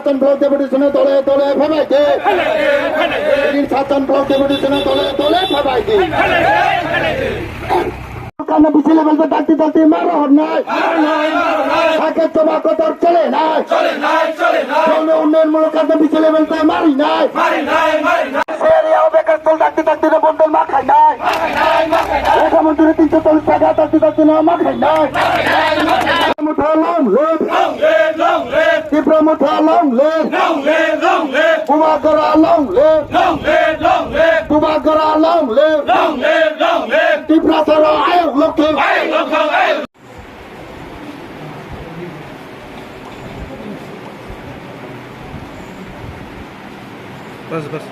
সাতন block ডেপুটেশনে দলে দলে সবাইকে সাতন ব্লক ডেপুটেশনে দলে দলে সবাইকে কারণ বিসি লেভেলতে ডাকতে ডাকতে মারা হর নাই থাকে তোমার কথা চলে নাই উন্নয়নমূলক কারণে বিসি লেভেলতে মারি নাই বেকার স্থল ডাকতে ডাকতে বন্ধন মা খাই নাই রেখামন্ত্রী 340 টাকা ডাকতে ডাকতে মা খাই নাই মুঠা লং লিভ ত্রিপুরা মুঠা লং লিভ কুমাগরা লং লিভ কুমাগরা লং লিভ ত্রিপুরা সারা আয়োগ লক্ষ্মী बस बस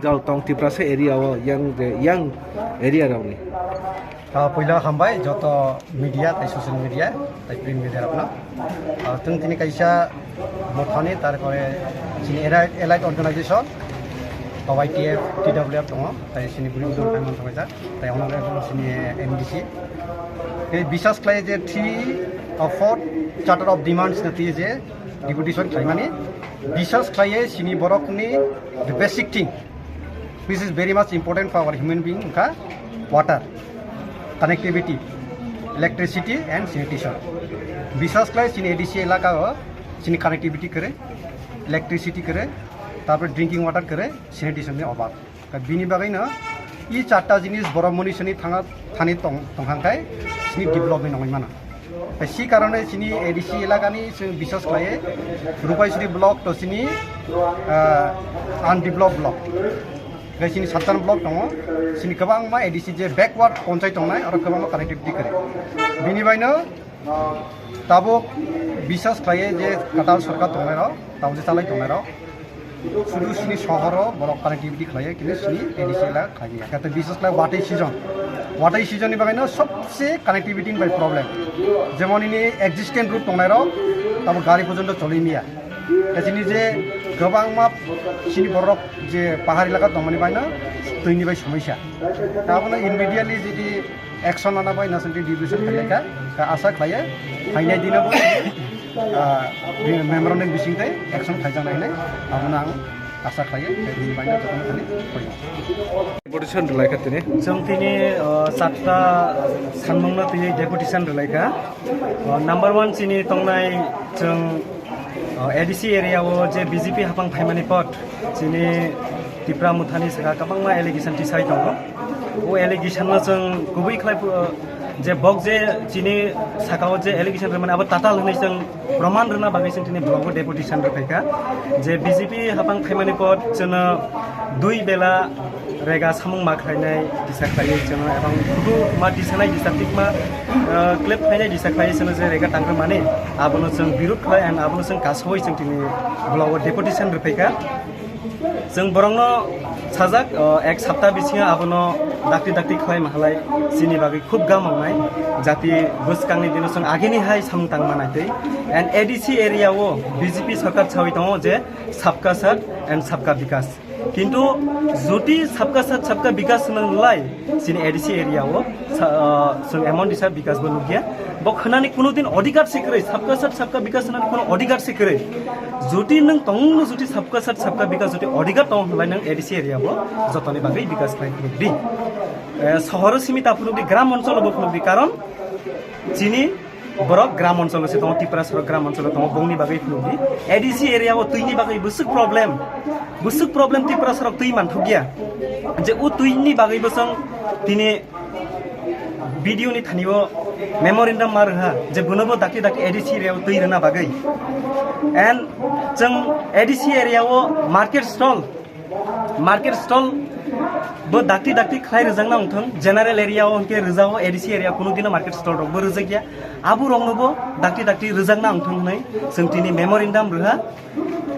जाओ तंग टिप्रा से एरिया वो yang area रावनी पहिला हामबाय जत मीडिया ताई सोशल मीडिया ताई प्रिंट मीडिया अपना तुम तिनी कैसा मथानी तार करे सिनी एलाइट अर्गानाइजेशन YTF TWF दङ ताई सिनी गुरि उदर फाइमन थाबायजा ताई अनरे सिनी MDC এই বিশ্বাস খাই যে 3 or 4 চার্টার অফ ডিমান্ডস নতি যে ডিপুটেশন খাইমানি বিশ্বাস খাইয়ে সিনি বরকনি the basic thing which is very much important for our human being ka water connectivity electricity and sanitation বিশ্বাস খাই সিনি এডিসি এলাকা সিনি কানেক্টিভিটি করে ইলেকট্রিসিটি করে তারপর ড্রিঙ্কিং ওয়াটার করে স্যানিটেশনের অভাব বিনি বাগাইনো ই চারটা জিনিস বড় মনীষনি থানি তংখাংখাই সিনি डेभेलपमेन्ट नङै माना सि कारणे सिनी एडिसि एलाकानि जों बिसास खालायो रुपाइसुरी ब्लक तो सिनी आनडेभेलप ब्लक सिनी सातन ब्लक दङ सिनी गोबां मा एडिसि जे बेकवार्ड पन्चायत दंनाय आरो गोबां मा कानेक्टिभिटी करे बिनिबायनो ताबो बिसास खालायो जे काटाल सरकार दंनाय र ताबो चालाय दंनाय र শুধু সিনি শহর বড় কানেক্টিভিটি খাইয়ে কিন্তু সিনি এডিসিএলা খাইয়ে কাতে বিশেষ করে ওয়াটাই সিজনनि बागैनो सबसे কানেক্টিভিটি বাই प्रॉब्लेम যেমন ইনি এক্সিস্টেন্ট রুট দंनाय र তাবো গাড়ি পর্যন্ত চলিনিয়া এসিনি যে गोबां मा सिनि बरफ जे পাহাড় এলাকা দंमानि बायनो दैनि बाय समस्या ताबोनो इमिडिएटली जुदि एक्शन लाना बाय नासनटि डिभिजन खालायका आशा खायो फाइनाय दिनाबो मेमोरेन्डाम बिसिंथाय एक्शन खायजानायलाय आबोनो आं आशा खायो बिनि बायनो जतन खालि फैयो डेपुटेशन रलायखा तिनि जों तिनि सातटा सानमंना तिनि डेपुटेशन रलायखा नम्बर 1 सिनि तंनाय जों एडिसि एरियाव जे बीजेपी हाफां फाइमानि पद सिनि टिप्रा मुथानि साखा गोबांमा एलिगेशन थिसाय दङ ओ एलिगेशनना जों गुबै खालाय जे बक जे चिनि साखाव जे एलिगेशन माने अब टाटाल होनाय जों प्रमाण रना बागै जों तिनि ब्लक डेपुटेशन रफायखा जे बीजेपी हाफां फाइमानि पद जोंनो दुई बेला रेगा सामुं माखायनाय दिसा खायो जों एबं गुबु मा दिसानाय दिसाटिक मा क्लिप फायनाय दिसा खायो जों जे रेगा टांग्र माने आबनो जों बिरुद खाय एन आबनो जों गासै जों तिनि ब्लक डेपुटेशन रफायखा जों बरंनो साजाक एक सप्ताह बिसिङा आबनो दाक्ति खाय माहालाय सिनि बागै खूब गामांनाय जाति बसकांनि दिनो जों आगेनि हाय सामतां मानायदै एन एडिसि एरियाव बीजेपी सरकार छावै दङ जे सबका साथ एन सबका विकास किन्तु जुदि सबका साथ सबका विकास होनलाय सिनि एडिसि एरियाव जों एमन दिसा विकास बो नुगिया बखनानि कुनु दिन अधिकार सिकरै सबका साथ सबका विकास होननानै कुनु अधिकार सिकरै जुदि नों तंनो जुदि सबका साथ सबका विकास जुदि अधिकार दं होनलाय नों एडिसि एरियाव जतनि बागै विकास खालामदि शहर सीमित आपनुदि ग्राम अंचल बखनुदि कारण चिनि बरक ग्राम अंचल से दङ टिप्रा सर ग्राम अंचल दङ बंनि बागै फनुदि एडिसि एरियाव तुइनि बागै बुसुक प्रॉब्लेम टिप्रा सर तुइ मानथगिया जे उ तुइनि बागै बसं दिने भिडियो नि थानिबो मेमोरेन्डाम मारहा जे बुनबो दाकि एडिसि एरियाव तुइ रना बागै एन जों एडिसि एरियाव मार्केट स्टल बो दाक्ति खाय रजांना उथों जनरल एरियाव उनके रजाव एडिसि एरिया कुनु दिन मार्केट स्टल रबो रजागिया आबु रंनोबो दाक्ति रजांना उथों नै जों तिनि मेमोरेन्डाम रहा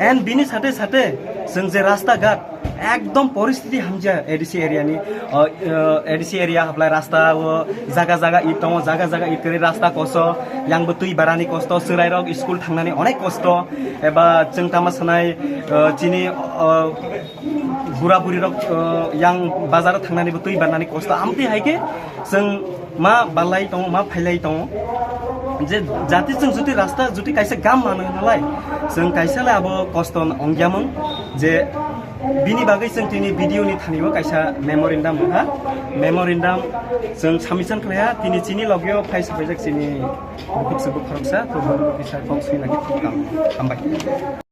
एन बिनि साथे जों जे रास्ता घाट एकदम परिस्थिति हामजा एडिसि एरिया हबलाय रास्ता जागा इट दङ जागा इट करे रास्ता कस यांबो तुइ बारानि कष्ट सोराइरक स्कुल थांनानै अनेक कष्ट एबा जों तामा सानाय चिनि बुरा बुरि रक yang बाजाराव थांनानैबो दै बारनानै खस्थ' आमथि हायके जों मा बालाय दङ मा फायलाय दङ जे जाति जों जुदि रास्ता जुदि कायसे गाम मानो नालाय जों कायसेलाय आबो खस्थ' अंगियामोन जे बिनि बागै जों दिनै भिडिअनि थानिबो कायसा मेम'रेन्डाम हा मेम'रेन्डाम जों सामिसन खालाया दिनै चिनि लगियाव फाइस फाइजाक चिनि बुक खरसा तो बुक बिसा फक्स फैनानै हामबाय